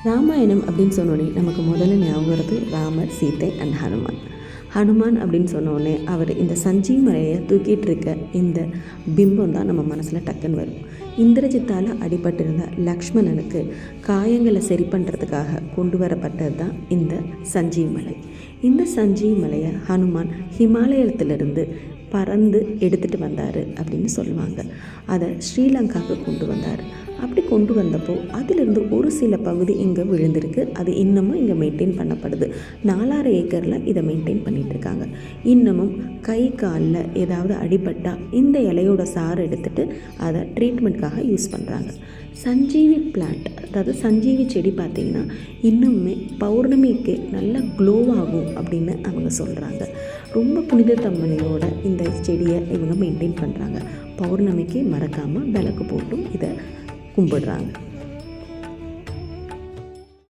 ராமாயணம் அப்படின்னு சொன்னோடனே நமக்கு முதல்ல ஞாபகம் வருது ராமர், சீதை அண்ட் ஹனுமான். ஹனுமான் அப்படின்னு சொன்னோடனே அவர் இந்த சஞ்சீவி மலையை தூக்கிட்டு இருக்க இந்த பிம்பம் தான் நம்ம மனசில் டக்குன்னு வரும். இந்திரஜித்தால் அடிபட்டிருந்த லக்ஷ்மணனுக்கு காயங்களை சரி பண்ணுறதுக்காக கொண்டு வரப்பட்டது தான் இந்த சஞ்சீவி மலை. இந்த சஞ்சீவி மலையை ஹனுமான் ஹிமாலயத்திலிருந்து பறந்து எடுத்துகிட்டு வந்தார் அப்படின்னு சொல்லுவாங்க. அதை ஸ்ரீலங்காவுக்கு கொண்டு வந்தார். அப்படி கொண்டு வந்தப்போ அதிலிருந்து ஒரு சில பகுதி இங்கே விழுந்திருக்கு. அது இன்னமும் இங்கே மெயின்டைன் பண்ணப்படுது. 4.5 ஏக்கரில் இதை மெயின்டைன் பண்ணிகிட்ருக்காங்க. இன்னமும் கை காலில் ஏதாவது அடிபட்டால் இந்த இலையோட சாறு எடுத்துகிட்டு அதை ட்ரீட்மெண்ட்காக யூஸ் பண்ணுறாங்க. சஞ்சீவி பிளான்ட், அதாவது சஞ்சீவி செடி பார்த்திங்கன்னா இன்னுமே பௌர்ணமிக்கு நல்லா க்ளோவாகும் அப்படின்னு அவங்க சொல்கிறாங்க. ரொம்ப புனிதத்தன்மையோட இந்த செடியை இவங்க மெயின்டைன் பண்ணுறாங்க. பௌர்ணமிக்கு மறக்காமல் விளக்கு போட்டும் இதை கும்பிடுறாங்க.